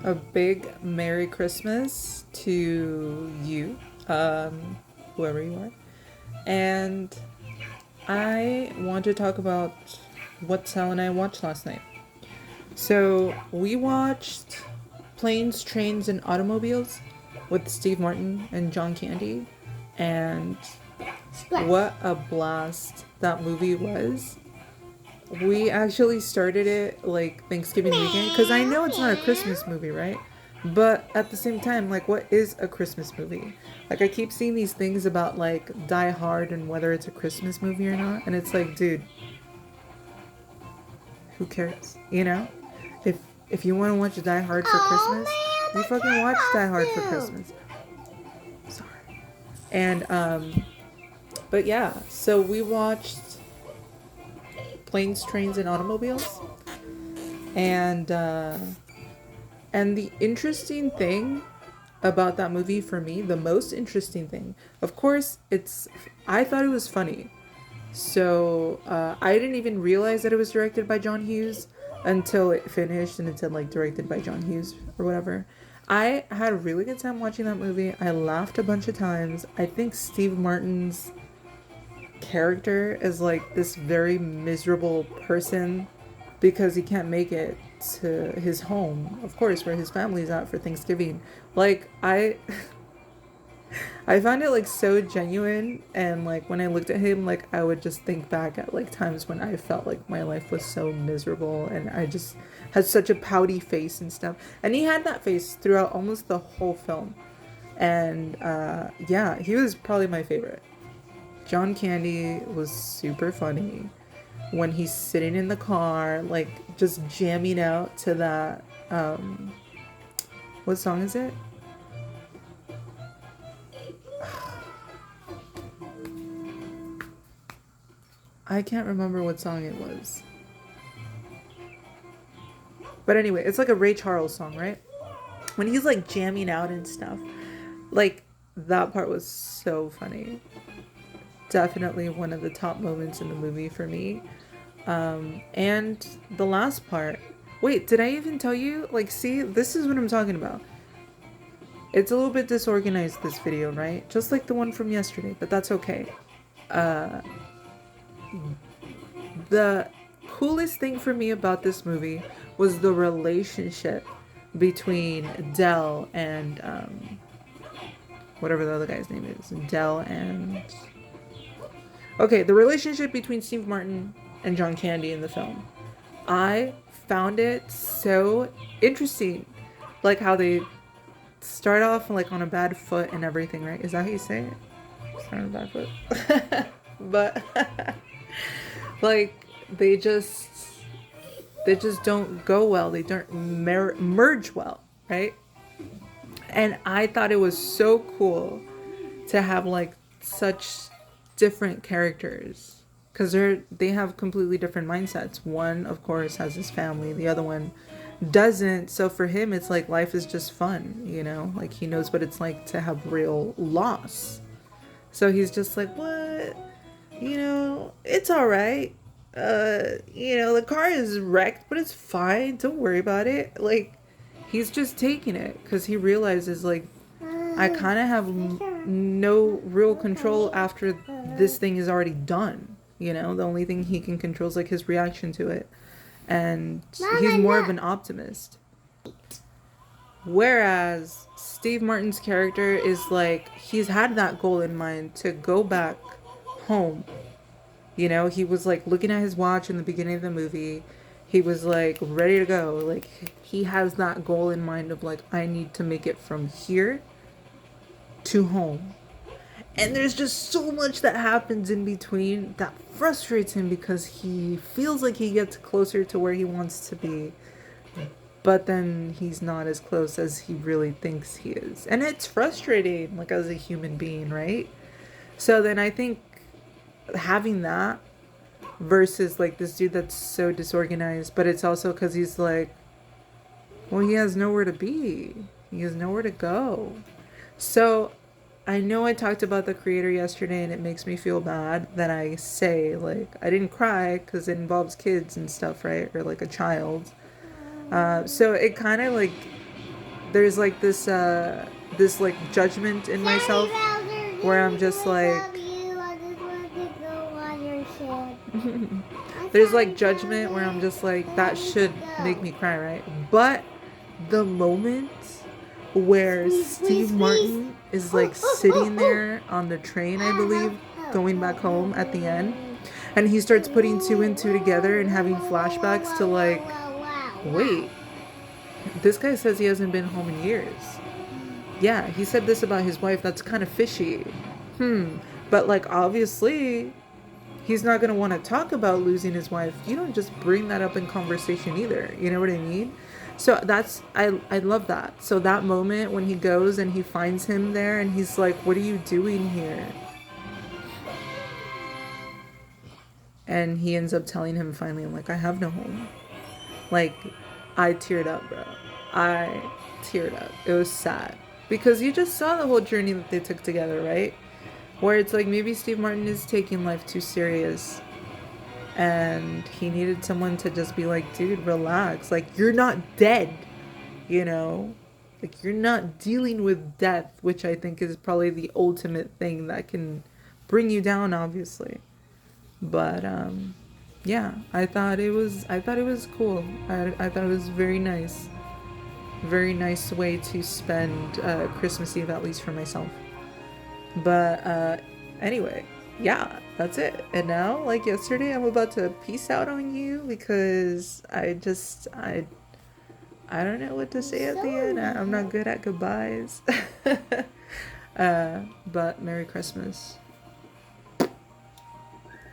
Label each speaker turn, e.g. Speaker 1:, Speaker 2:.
Speaker 1: A big Merry Christmas to you, whoever you are. And I want to talk about what Sal and I watched last night. So we watched Planes, Trains, and Automobiles with Steve Martin and John Candy. And what a blast that movie was. We actually started it like Thanksgiving weekend because I know it's not a Christmas movie, right? But at the same time, like, what is a Christmas movie? Like, I keep seeing these things about like Die Hard and whether it's a Christmas movie or not, and it's like, dude, who cares? You know, if you want to watch Die Hard for Christmas, you fucking watch Die Hard for Christmas. Sorry. And but yeah, so we watched Planes, Trains, and Automobiles, and the interesting thing about that movie for me, the most interesting thing, of course, I thought it was funny. So I didn't even realize that it was directed by John Hughes until it finished and it said like directed by John Hughes or whatever. I had a really good time watching that movie. I laughed a bunch of times. I think Steve Martin's character is like this very miserable person because he can't make it to his home, of course, where his family's at for Thanksgiving. Like, I found it like so genuine, and like when I looked at him, like I would just think back at like times when I felt like my life was so miserable and I just had such a pouty face and stuff. And he had that face throughout almost the whole film. And yeah, he was probably my favorite. John Candy was super funny when he's sitting in the car, like just jamming out to that. What song is it? I can't remember what song it was. But anyway, it's like a Ray Charles song, right? When he's like jamming out and stuff. Like, that part was so funny. Definitely one of the top moments in the movie for me. And the last part. Wait, did I even tell you? Like, see, this is what I'm talking about. It's a little bit disorganized, this video, right? Just like the one from yesterday, but that's okay. The coolest thing for me about this movie was the relationship between Del and whatever the other guy's name is. Del and... Okay, the relationship between Steve Martin and John Candy in the film. I found it so interesting. Like how they start off like on a bad foot and everything, right? Is that how you say it? Start on a bad foot. But like they just don't go well. They don't merge well, right? And I thought it was so cool to have like such different characters, because they have completely different mindsets. One, of course, has his family. The other one doesn't. So for him, it's like life is just fun, you know? Like he knows what it's like to have real loss. So he's just like, what? You know, it's all right. You know, the car is wrecked, but it's fine. Don't worry about it. Like, he's just taking it because he realizes, like, I kind of have no real control after this thing is already done. You know, the only thing he can control is like his reaction to it. And he's more of an optimist. Whereas Steve Martin's character is like, he's had that goal in mind to go back home. You know, he was like looking at his watch in the beginning of the movie. He was like ready to go. Like, he has that goal in mind of like, I need to make it from here to home. And there's just so much that happens in between that frustrates him because he feels like he gets closer to where he wants to be, but then he's not as close as he really thinks he is. And it's frustrating, like, as a human being, right? So then I think having that versus like this dude that's so disorganized, but it's also because he's like, well, he has nowhere to be. He has nowhere to go. So I know I talked about the creator yesterday and it makes me feel bad that I say, like, I didn't cry because it involves kids and stuff, right? Or like a child. So it kind of like there's like this like judgment in myself where I'm just like there's like judgment where I'm just like, that should make me cry, right? But the moment where Steve Martin is like sitting there on the train, I believe, going back home at the end, and he starts putting two and two together and having flashbacks to like, wait, this guy says he hasn't been home in years. Yeah, he said this about his wife. That's kind of fishy. But like, obviously, he's not going to want to talk about losing his wife. You don't just bring that up in conversation either. You know what I mean? So that's, I love that. So that moment when he goes and he finds him there and he's like, what are you doing here? And he ends up telling him finally, I'm like, I have no home. Like, I teared up, bro. I teared up. It was sad. Because you just saw the whole journey that they took together, right? Where it's like, maybe Steve Martin is taking life too serious. And he needed someone to just be like, dude, relax. Like, you're not dead, you know? Like, you're not dealing with death, which I think is probably the ultimate thing that can bring you down, obviously. But, yeah, I thought it was cool. I thought it was very nice. Very nice way to spend Christmas Eve, at least for myself. But anyway, yeah, that's it. And now, like yesterday, I'm about to peace out on you because I don't know what to say at the end. I'm not good at goodbyes. But Merry Christmas.